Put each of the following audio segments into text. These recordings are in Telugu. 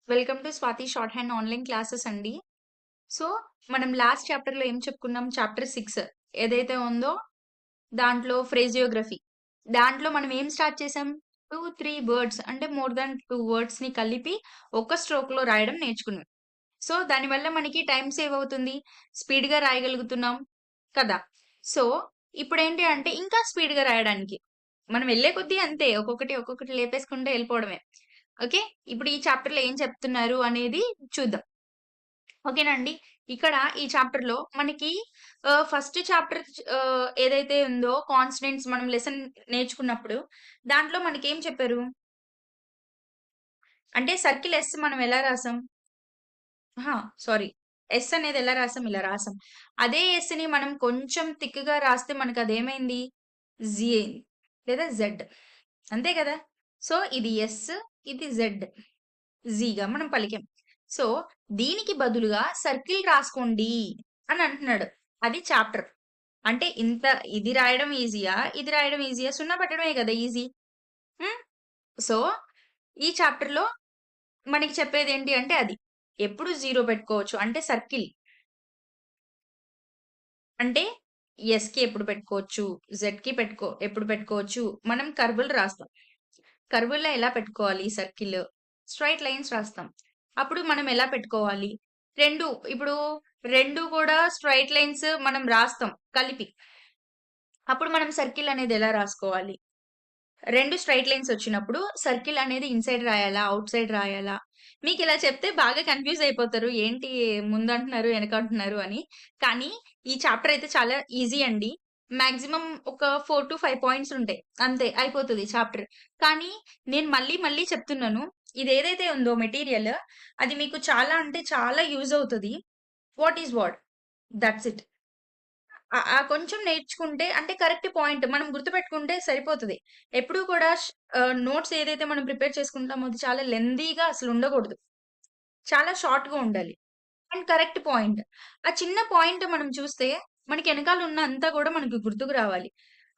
Welcome to Swathi short hand online classes అండి. సో, మనం లాస్ట్ చాప్టర్‌లో ఏం చెప్పుకున్నాం? చాప్టర్ 6 ఏదైతే ఉందో దాంట్లో ఫ్రేజియోగ్రఫీ. దాంట్లో మనం ఏం స్టార్ట్ చేసాం? 2, 3 వర్డ్స్ అంటే మోర్ థాన్ 2 వర్డ్స్‌ని కలిపి ఒక స్ట్రోక్‌లో రాయడం నేర్చుకున్నాం. సో, దానివల్ల మనకి టైమ్ సేవ్ అవుతుంది. స్పీడ్‌గా రాయగలుగుతున్నాం కదా! సో, ఇప్పుడేంటి అంటే ఇంకా స్పీడ్‌గా రాయడానికి మనం వెళ్ళే కొద్దీ అంతే. ఒక్కొక్కటి లేపేసుకుంటూ ఎళ్ళిపోవడమే. ఓకే. ఇప్పుడు ఈ చాప్టర్‌లో ఏం చెప్తున్నారు అనేది చూద్దాం. ఓకేనా అండి. ఇక్కడ ఈ చాప్టర్‌లో మనకి ఫస్ట్ చాప్టర్ ఏదైతే ఉందో కాన్సనెంట్స్ మనం లెసన్ నేర్చుకున్నప్పుడు దాంట్లో మనకేం చెప్పారు? అంటే సర్కిల్ ఎస్ మనం ఎలా రాసాం? అహా! సారీ. ఎస్ అనేది ఎలా రాసాం? ఇలా రాసాం. అదే ఎస్‌ని మనం కొంచెం థిక్‌గా రాస్తే మనకదేమైంది? జీ అయింది. లేదా జెడ్. అంతే కదా! సో, ఇది ఎస్, ఇది జెడ్. జీగా మనం పలికాం. సో, దీనికి బదులుగా సర్కిల్ రాసుకోండి అని అంటున్నాడు. అది చాప్టర్. అంటే ఇంత ఇది రాయడం ఈజీయా? ఇది రాయడం ఈజీయా? సున్నా పెట్టడమే కదా ఈజీ. హ్మ్. సో, ఈ చాప్టర్‌లో మనకి చెప్పేదేంటి అంటే అది. ఎప్పుడు 0 పెట్టుకోవచ్చు. అంటే సర్కిల్. అంటే ఎస్‌కి ఎప్పుడు పెట్టుకోవచ్చు, జెడ్‌కి ఎప్పుడు పెట్టుకోవచ్చు. మనం కర్వ్‌లు రాస్తాం. కర్వ్‌లో ఎలా పెట్టుకోవాలి సర్కిల్? స్ట్రెయిట్ లైన్స్ రాస్తాం. అప్పుడు మనం ఎలా పెట్టుకోవాలి? 2 ఇప్పుడు 2 కూడా స్ట్రెయిట్ లైన్స్ మనం రాస్తాం కలిపి. అప్పుడు మనం సర్కిల్ అనేది ఎలా రాసుకోవాలి? 2 స్ట్రెయిట్ లైన్స్ వచ్చినప్పుడు సర్కిల్ అనేది ఇన్‌సైడ్ రాయాలా? ఔట్‌సైడ్ రాయాలా? మీకిలా చెప్తే బాగా కన్‌ఫ్యూజ్ అయిపోతారు. ఏంటి ముందంటున్నారు, ఎనకంటున్నారు అని. కానీ ఈ చాప్టర్ అయితే చాలా ఈజీ అండి. మాక్సిమం ఒక 4-5 పాయింట్స్ ఉంటాయి. అంతే అయిపోతది చాప్టర్. కానీ నేను మళ్ళీ మళ్ళీ చెప్తున్నాను. ఇదేదైతే ఉందో మెటీరియల్ అది మీకు చాలా అంటే చాలా యూజ్ అవుతది. What is what? That's it. ఆ కొంచెం నేర్చుకుంటే అంటే కరెక్ట్ పాయింట్ మనం గుర్తుపెట్టుకుంటే సరిపోతది. ఎప్పుడూ కూడా నోట్స్ ఏదైతే మనం ప్రిపేర్ చేసుకుంటామో అది చాలా లెంథీగా అసలుండకూడదు. చాలా షార్ట్‌గా ఉండాలి. And correct point. ఆ చిన్న పాయింట్ మనం చూస్తే మనకి ఎనకాల ఉన్న అంతా గూడా మనకు గుర్తుకు రావాలి.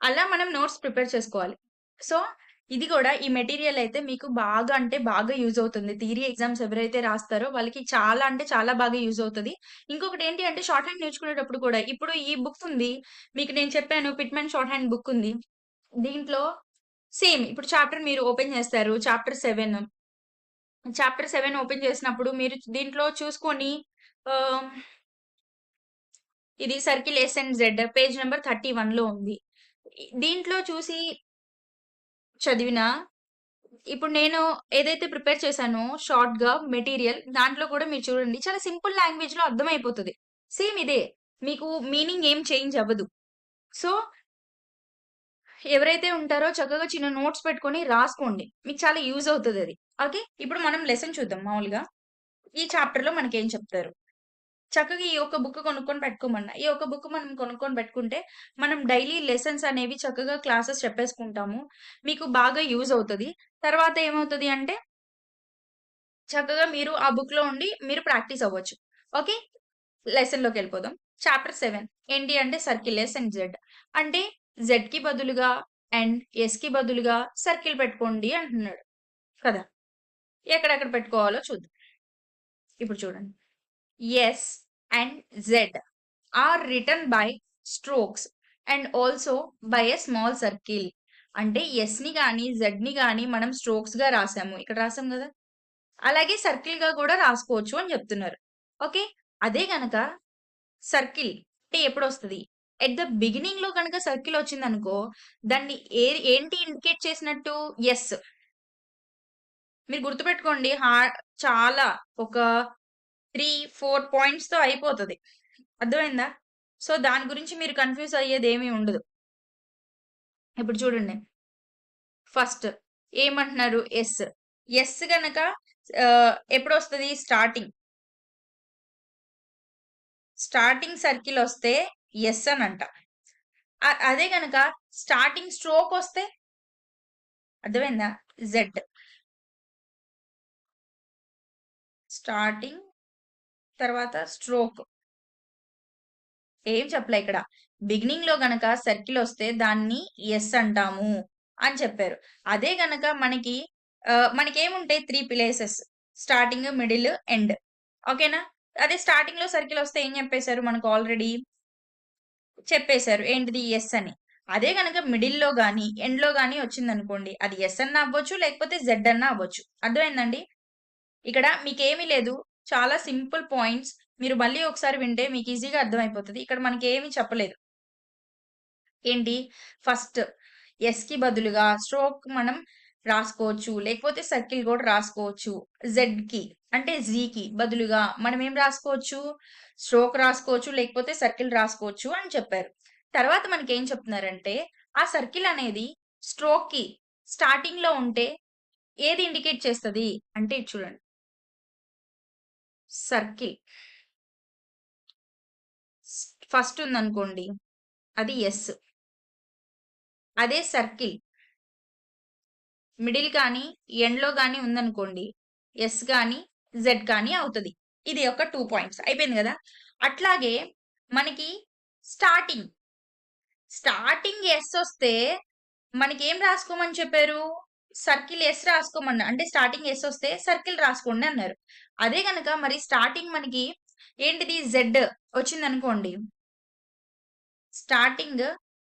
అలా మనం నోట్స్ ప్రిపేర్ చేసుకోవాలి. సో, ఇది గూడా ఈ మెటీరియల్ అయితే మీకు బాగా అంటే బాగా యూజ్ అవుతుంది. థియరీ ఎగ్జామ్స్ ఎవరైతే రాస్తారో వాళ్ళకి చాలా అంటే చాలా బాగా యూజ్ అవుతది. ఇంకొకటేంటి అంటే షార్ట్ హ్యాండ్ నేర్చుకునేటప్పుడు కూడా ఇప్పుడు ఈ బుక్ ఉంది. మీకు నేను చెప్పాను పిట్‌మెన్ షార్ట్ హ్యాండ్ బుక్ ఉంది. దీంట్లో సేమ్ ఇప్పుడు చాప్టర్ మీరు ఓపెన్ చేస్తారు. చాప్టర్ 7 ఓపెన్ చేసినప్పుడు మీరు దీంట్లో చూసుకొని ఆహ్ ఇది circle S and Z page number 31లో ఉంది. దీంట్లో చూసి చదివినా ఇప్పుడు నేను ఏదైతే ప్రిపేర్ చేశానో షార్ట్‌గా మెటీరియల్ దాంట్లో కూడా మీరు చూడండి చాలా సింపుల్ లాంగ్వేజ్‌లో అర్థమైపోతది. సేమ్ ఇదే. మీకు మీనింగ్ ఏం చేంజ్ అవ్వదు. సో, ఎవరైతే ఉంటారో చక్కగా చిన్న నోట్స్ పెట్టుకొని రాసుకోండి. మీకు చాలా యూజ్ అవుతదది. ఓకే. ఇప్పుడు మనం లెసన్ చూద్దాం మామూలుగా. ఈ చాప్టర్‌లో మనకేం చెప్తారు? చక్కగా ఈ ఒక్క బుక్ కొనుక్కొని పెట్టుకోమన్నా. ఈ ఒక్క బుక్ మనం కొనుక్కొని పెట్టుకుంటే, మనం డైలీ లెసన్స్ అనేవి చక్కగా క్లాసెస్ చెప్పేసుకుంటాము. మీకు బాగా యూజ్ అవుతది. తర్వాత ఏమవుతది అంటే, చక్కగా మీరు ఆ బుక్‌లో ఉండి మీరు ప్రాక్టీస్ అవ్వచ్చు. ఓకే. లెసన్‌లోకెళ్ళిపోదాం. చాప్టర్ 7 ఏంటి అంటే సర్కిల్ ఎస్ అండ్ జెడ్. అంటే జెడ్‌కి బదులుగా అండ్ ఎస్‌కి బదులుగా సర్కిల్ పెట్టుకోండి అంటున్నాడు కదా! ఎక్కడెక్కడ పెట్టుకోవాలో చూద్దాం. ఇప్పుడు చూడండి. S and Z are written by strokes and also by a small circle. అంటే ఎస్‌ని గాని, జెడ్‌ని గాని మనం స్ట్రోక్స్‌గా రాసాము. ఇక్కడ రాసాం గదా! అలాగే సర్కిల్‌గా గూడా రాసుకోవచ్చు అని జెప్తున్నారు. ఓకే. అదే గనక సర్కిల్ అంటే ఎప్పుడొస్తది? ఎట్ ద బిగినింగ్‌లో గనక సర్కిల్ వచ్చిందనుకో, దాన్ని ఏంటి ఇండికేట్ చేసినట్టు? యెస్. మీరు గుర్తుపెట్టుకోండి చాలా ఒక 3, 4 పాయింట్స్‌తో అయిపోతది. అర్థమైందా? సో, దాని గురించి మీరు కన్‌ఫ్యూజ్ అయ్యేదేమీ ఉండదు. ఇప్పుడు చూడండి. ఫస్ట్ ఏమంటున్నారు? యెస్. యెస్ గనక ఎప్పుడొస్తది? Starting సర్కిలొస్తే yes అనంట. అదే గనక స్టార్టింగ్ స్ట్రోకొస్తే అర్థమైందా? జెడ్. స్టార్టింగ్ తర్వాత స్ట్రోక్. ఏం చెప్పలే ఇక్కడ. బిగినింగ్‌లో గనక సర్కిలొస్తే దాన్ని యెస్ అంటాము అని చెప్పారు. అదే గనక మనకేముంటాయి 3 ప్లేసెస్. Starting, middle, end. ఓకేనా? అదే స్టార్టింగ్‌లో సర్కిల్ వస్తే ఏం చెప్పేసారు మనకు ఆల్రెడీ చెప్పేసారు. ఏంటిది? యెస్ అని. అదే గనక మిడిల్‌లో గాని, ఎండ్‌లో గాని వచ్చిందనుకోండి. అది యెస్ అన్నా అవ్వచ్చు, లేకపోతే జెడ్ అన్నా అవ్వచ్చు. అర్థమైందండి? ఇక్కడ మీకేమీ లేదు. చాలా సింపుల్ పాయింట్స్. మీరు మళ్ళీ ఒకసారి వింటే మీకు ఈజీగా అర్థమైపోతది. ఇక్కడ మనకేమి చెప్పలేదు. ఏంటి? ఫస్ట్ యెస్‌కి బదులుగా స్ట్రోక్ మనం రాసుకోవచ్చు. లేకపోతే సర్కిల్ గూడా రాసుకోవచ్చు. జెడ్‌కి అంటే జీకి బదులుగా మనం ఏం రాసుకోవచ్చు? స్ట్రోక్ రాసుకోవచ్చు. లేకపోతే సర్కిల్ రాసుకోవచ్చు అని చెప్పారు. తర్వాత మనకేం చెప్తున్నారంటే, ఆ సర్కిల్ అనేది స్ట్రోక్‌కి స్టార్టింగ్‌లో ఉంటే ఏది ఇండికేట్ చేస్తది? అంటే ఇది చూడండి. సర్కిల్ ఫస్ట్ ఉందనుకోండి. అది యెస్. అదే సర్కిల్ మిడిల్ కానీ, ఎండ్‌లో గాని ఉందనుకోండి. యెస్ గాని, జెడ్ కానీ అవుతది. ఇది ఒక 2 పాయింట్స్ అయిపోయింది గదా! అట్లాగే మనకి స్టార్టింగ్, స్టార్టింగ్ యెస్ ఒస్తే మనకేం రాసుకోమని చెప్పారు? సర్కిల్ యెస్ అంటే స్టార్టింగ్ యెస్ ఒస్తే సర్కిల్ రాసుకోండి అన్నారు. అదే గనక మరి స్టార్టింగ్ మనకి ఏంటిది? జెడ్ ఒచ్చిందనుకోండి. స్టార్టింగ్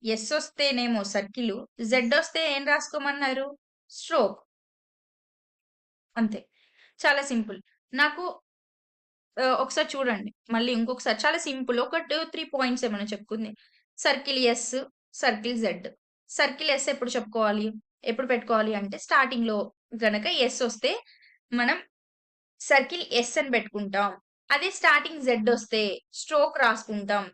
యెస్ ఒస్తేనేమో సర్కిలు, జెడ్ ఒస్తే ఏం రాసుకోమన్నారు? స్ట్రోక్. అంతే. చాలా సింపుల్. నాకు ఒకసారి చూడండి. మళ్ళీ ఇంకొకసారి చాలా సింపుల్. ఒక 2, 3 పాయింట్స్ ఏమన్నా చెప్పుకుంది. Circle S, circle Z. Circle S ఎప్పుడు చెప్పుకోవాలి? ఎప్పుడు పెట్టుకోవాలి అంటే స్టార్టింగ్‌లో గనక యెస్ ఒస్తే మనం సర్కిల్ యెస్ అని పెట్టుకుంటాం. అదే స్టార్టింగ్ జెడ్ ఒస్తే స్ట్రోక్ రాసుకుంటాం.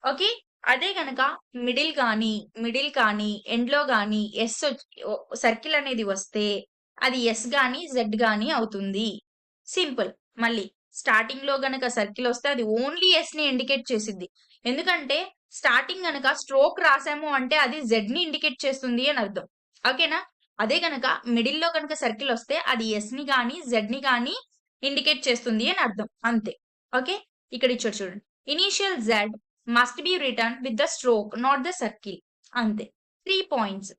ఓకే. అదే గనక మిడిల్ కానీ, ఎండ్‌లో గాని యెస్ సర్కిల్ అనేది వస్తే అది యెస్ గాని, జెడ్ గాని అవుతుంది. సింపుల్. మళ్ళీ స్టార్టింగ్‌లో గనక సర్కిల్ వస్తే అది ఓన్లీ యెస్‌ని ఇండికేట్ చేసిద్ది. ఎందుకంటే స్టార్టింగ్ గనక స్ట్రోక్ రాసాము అంటే అది జెడ్‌ని ఇండికేట్ చేస్తుంది అని అర్థం. ఓకేనా? అదే గనక మిడిల్‌లో గనక సర్కిల్ వస్తే అది యెస్‌ని గాని, జెడ్‌ని గాని ఇండికేట్ చేస్తుంది అని అర్థం. అంతే. ఓకే. ఇక్కడ ఇచ్చాడు చూడండి. Initial Z must be return with the stroke not the circle. అంతే. 3 పాయింట్స్.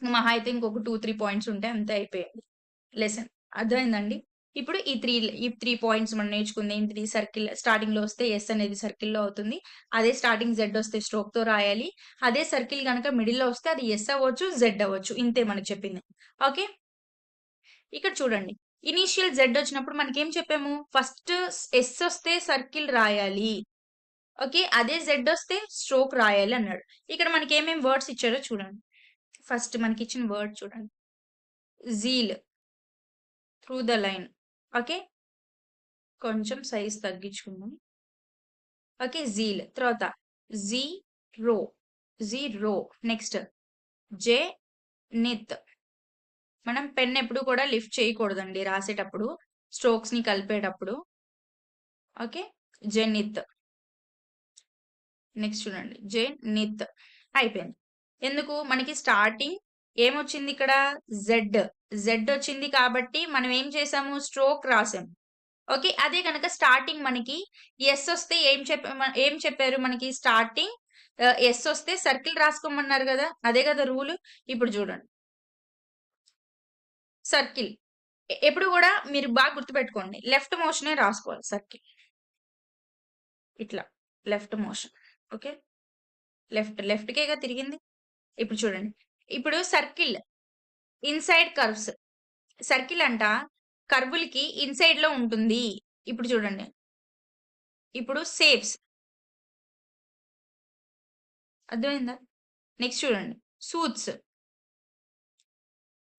మహా అయితే ఇంకొక 2, 3 పాయింట్స్ ఉంటే అంతే అయిపోయేది లెసన్. అర్థమైందండి? ఇప్పుడు ఈ 3 పాయింట్స్ మనం నేర్చుకుంది ఏంటిది? సర్కిల్ స్టార్టింగ్‌లో వస్తే యెస్ అనేది సర్కిల్‌లో అవుతుంది. అదే స్టార్టింగ్ జెడ్ వస్తే స్ట్రోక్‌తో రాయాలి. అదే సర్కిల్ గనక మిడిల్‌లో వస్తే అది యెస్ అవ్వచ్చు, జెడ్ అవ్వచ్చు. ఇంతే మనకు చెప్పింది. ఓకే. ఇక్కడ చూడండి. ఇనీషియల్ జెడ్ వచ్చినప్పుడు మనకేం చెప్పాము? ఫస్ట్ యెస్ వస్తే సర్కిల్ రాయాలి. ఓకే. అదే జెడ్ వస్తే స్ట్రోక్ రాయాలి అన్నాడు. ఇక్కడ మనకేమేం వర్డ్స్ ఇచ్చారో చూడండి. ఫస్ట్ మనకిచ్చిన వర్డ్ చూడండి. Zeal, through the line. Okay. కొంచెం సైజ్ తగ్గించుకుందాం. ఓకే. జీల్. తర్వాత జీరో, జీరో. Next zenith. మనం పెన్ ఎప్పుడు కూడా లిఫ్ట్ చేయకూడదండి రాసేటప్పుడు. స్ట్రోక్స్‌ని కలిపేటప్పుడు. ఓకే. జెనిత్. నెక్స్ట్ చూడండి. జెనిత్. అయిపోయింది. ఎందుకు? మనకి స్టార్టింగ్ ఏమొచ్చిందిక్కడ? జెడ్. జెడ్ ఒచ్చింది కాబట్టి మనం ఏం చేసాము? స్ట్రోక్ రాసాం. ఓకే. అదే గనక స్టార్టింగ్ మనకి యెస్ ఒస్తే ఏం చెప్పారు మనకి స్టార్టింగ్ యెస్ ఒస్తే సర్కిల్ రాసుకోమన్నారు గదా! అదే గదా రూలు. ఇప్పుడు జూడండి. సర్కిల్. ఎప్పుడు గూడా మీరు బాగా గుర్తుపెట్టుకోండి. లెఫ్ట్ మోషనే రాసుకోవాలి సర్కిల్. ఇట్లా. Left motion. ఓకే. లెఫ్ట్‌కేగా తిరిగింది. ఇప్పుడు చూడండి. ఇప్పుడు సర్కిల్ ఇన్‌సైడ్ కర్వ్స్. సర్కిల్ అంట కర్వులకి ఇన్‌సైడ్‌లో ఉంటుంది. ఇప్పుడు చూడండి. ఇప్పుడు సేవ్స్. అర్థమైందా? నెక్స్ట్ చూడండి. Suits.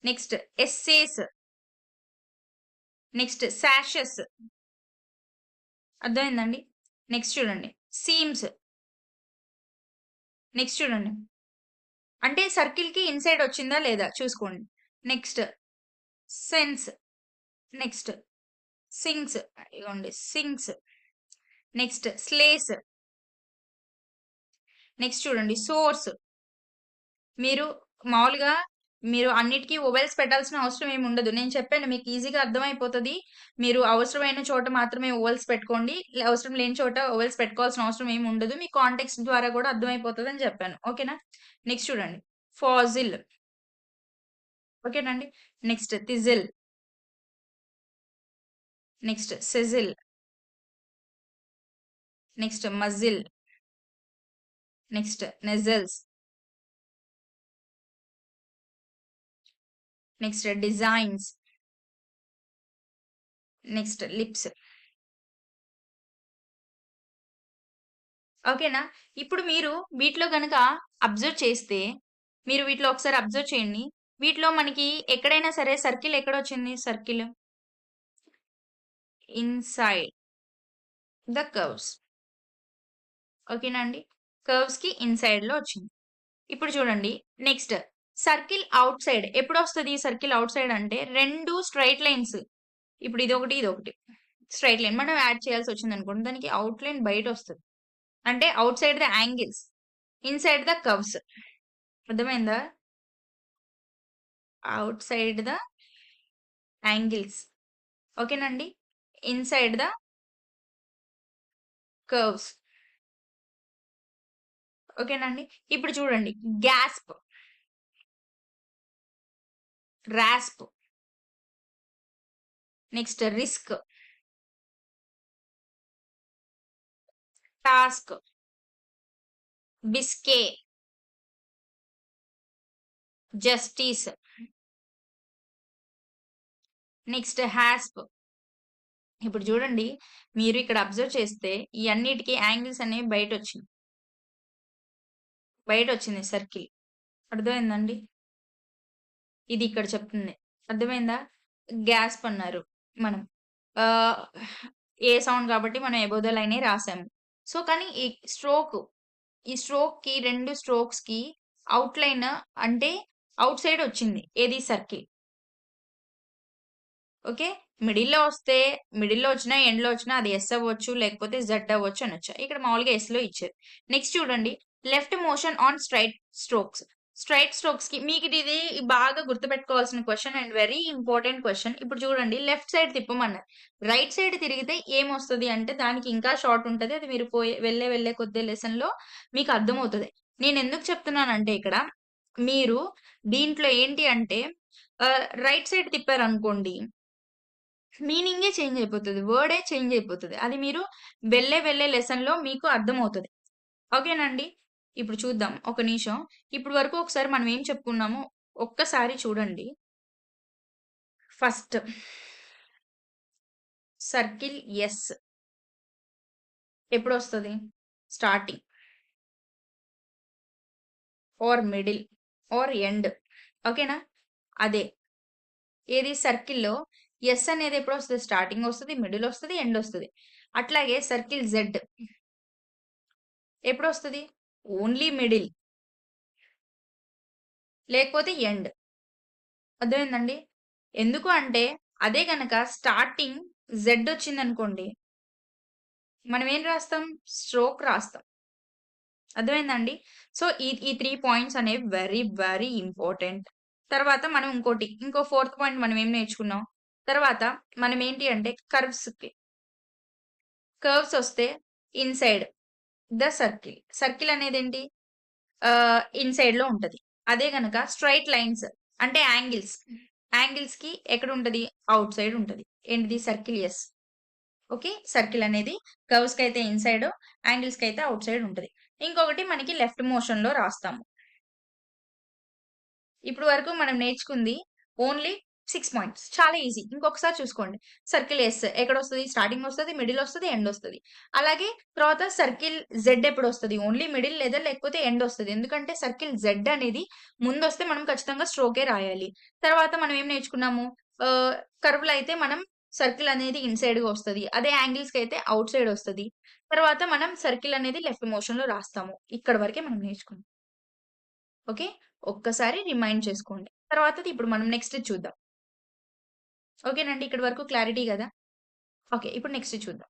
Next essays. Next sashes. అర్థమైందండి? నెక్స్ట్ చూడండి. సీమ్స్. నెక్స్ట్ చూడండి. అంటే సర్కిల్‌కి ఇన్‌సైడ్ వచ్చిందా లేదా చూసుకోండి. Next sense. Next sinks. ఇగోండి సింక్స్. నెక్స్ట్ స్లేస్. నెక్స్ట్ చూడండి సోర్స్. మీరు మామూలుగా మీరు అన్నిటికి వోవెల్స్ పెట్టాల్సిన అవసరం ఏమి ఉండదు. నేను చెప్పాను మీకు ఈజీగా అర్థమైపోతది. మీరు అవసరమైన చోట మాత్రమే వోవెల్స్ పెట్టుకోండి. అవసరం లేని చోట వోవెల్స్ పెట్టుకోవాల్సిన అవసరం ఏమి ఉండదు. మీ కాంటెక్స్ట్ ద్వారా కూడా అర్థమైపోతదని చెప్పాను. ఓకేనా? నెక్స్ట్ చూడండి. ఫాజిల్. ఓకేనండి. Next thistle. Next sizzle, next muzzle, next nasals, next designs, next lips. ఓకేనా? ఇప్పుడు మీరు వీటిలో గనక అబ్జర్వ్ చేస్తే, మీరు వీటిలో ఒకసారి అబ్జర్వ్ చేయండి. వీటిలో మనకి ఎక్కడైనా సరే సర్కిల్ ఎక్కడొచ్చింది? Circle inside the curves. ఓకేనా అండి? కర్వ్స్‌కి ఇన్‌సైడ్‌లో వచ్చింది. ఇప్పుడు చూడండి నెక్స్ట్ సర్కిల్ ఔట్ సైడ్ ఎప్పుడొస్తది? సర్కిల్ ఔట్ సైడ్ అంటే 2 స్ట్రెయిట్ లైన్స్. ఇప్పుడు ఇదొకటి, ఇదొకటి. స్ట్రెయిట్ లైన్ మనం యాడ్ చేయాల్సొచ్చిందనుకోండి. దానికి ఔట్ లైన్ బయటొస్తది. అంటే outside the angles. Inside the curves. అర్థమైందా? Outside the angles. ఓకేనండి? Inside the curves. ఓకేనండి? ఇప్పుడు చూడండి gasp, rasp, next risk, task, bisque, justice, next హాస్ప్. ఇప్పుడు చూడండి మీరు ఇక్కడ అబ్జర్వ్ చేస్తే ఈ అన్నిటికి యాంగిల్స్ అనేవి బయటొచ్చింది సర్కిల్. అర్థమైందండి? ఇది ఇక్కడ చెప్తుంది. అర్థమైందా? గ్యాస్ప్ అన్నారు మనం. ఆహ్, ఏ సౌండ్ కాబట్టి మనం అబోవ్ ద లైనే రాసాము. సో, కానీ ఈ స్ట్రోక్‌కి 2 స్ట్రోక్స్‌కి ఔట్‌లైన్ అంటే ఔట్ సైడ్ వచ్చింది. ఏది? సర్కిల్. ఓకే. మిడిల్‌లో వచ్చినా, ఎండ్‌లో వచ్చినా అది యెస్ అవ్వచ్చు, లేకపోతే జెడ్ అవ్వచ్చు అనొచ్చు. ఇక్కడ మామూలుగా యెస్‌లో ఇచ్చారు. నెక్స్ట్ చూడండి left motion on straight strokes. Straight స్ట్రోక్స్‌కి మీకిది బాగా గుర్తుపెట్టుకోవాల్సిన question and very important question. ఇప్పుడు చూడండి లెఫ్ట్ సైడ్ తిప్పమన్నారు. రైట్ సైడ్ తిరిగితే ఏమొస్తది అంటే దానికి ఇంకా షార్ట్ ఉంటది. అది మీరు వెళ్ళే కొద్ది లెసన్‌లో మీకు అర్థమవుతది. నేనెందుకు చెప్తున్నానంటే ఇక్కడ మీరు దీంట్లో ఏంటి అంటే రైట్ సైడ్ తిప్పారనుకోండి మీనింగే చేంజ్ అయిపోతది. వర్డే చేంజ్ అయిపోతది. అది మీరు వెళ్ళే లెసన్‌లో మీకు అర్థమవుతది. ఓకేనండి? ఇప్పుడు చూద్దాం. ఒక నిమిషం. ఇప్పటి వరకు ఒకసారి మనం ఏం చెప్పుకున్నామో ఒక్కసారి చూడండి. ఫస్ట్ సర్కిల్ యెస్ ఎప్పుడొస్తది? Starting or middle or end. ఓకేనా? అదే. ఏది సర్కిల్‌లో యెస్ అనేది ఎప్పుడొస్తది? స్టార్టింగ్ ఒస్తది, మిడిల్ ఒస్తది, ఎండ్ ఒస్తది. అట్లాగే సర్కిల్ జెడ్ ఎప్పుడొస్తది? ఓన్లీ మిడిల్ లేకపోతే ఎండ్. అర్థమైందండి? ఎందుకు అంటే అదే గనక స్టార్టింగ్ జెడ్ ఒచ్చిందనుకోండి, మనం ఏం రాస్తాం? స్ట్రోక్ రాస్తాం. అర్థమైందండి? సో, ఈ 3 పాయింట్స్ అనేవి వెరీ ఇంపార్టెంట్. తర్వాత మనం ఇంకో ఫోర్త్ పాయింట్ మనం ఏం నేర్చుకున్నాం? తర్వాత మనం ఏంటి అంటే కర్వ్స్ ఒస్తే ఇన్‌సైడ్ ద సర్కిల్. సర్కిల్ అనేదేంటి? ఇన్‌సైడ్‌లో ఉంటది. అదే గనక స్ట్రెయిట్ లైన్స్ అంటే యాంగిల్స్‌కి ఎక్కడుంటది? ఔట్ సైడ్ ఉంటది. ఏంటిది? Circle yes. ఓకే. సర్కిల్ అనేది కర్వ్స్‌కైతే ఇన్‌సైడ్, యాంగిల్స్‌కైతే ఔట్ సైడ్ ఉంటది. ఇంకొకటి మనకి లెఫ్ట్ మోషన్‌లో రాస్తాము. ఇప్పుడు వరకు మనం నేర్చుకుంది ఓన్లీ 6 పాయింట్స్. చాలా ఈజీ. ఇంకొకసారి చూసుకోండి. సర్కిల్ యెస్ ఎక్కడొస్తది? స్టార్టింగ్ ఒస్తది, మిడిల్ ఒస్తది, ఎండ్ ఒస్తది. అలాగే తర్వాత సర్కిల్ జెడ్ ఎప్పుడొస్తది? ఓన్లీ మిడిల్ లేకపోతే ఎండ్ ఒస్తది. ఎందుకంటే సర్కిల్ జెడ్ అనేది ముందొస్తే మనం ఖచ్చితంగా స్ట్రోకే రాయాలి. తర్వాత మనం ఏం నేర్చుకున్నాము? ఆహ్, కర్వ్‌లో అయితే మనం సర్కిల్ అనేది ఇన్‌సైడ్‌గా ఒస్తది. అదే యాంగిల్స్‌కైతే ఔట్ సైడ్ ఒస్తది. తర్వాత మనం సర్కిల్ అనేది లెఫ్ట్ మోషన్‌లో రాస్తాము. ఇక్కడి వరకే మనం నేర్చుకున్నాం. ఓకే. ఒక్కసారి రిమైండ్ చేసుకోండి. తర్వాతది ఇప్పుడు మనం నెక్స్ట్‌ది చూద్దాం. ఓకేనండి. ఇక్కడి వరకు క్లారిటీ గదా! ఓకే. ఇప్పుడు నెక్స్ట్ చూద్దాం.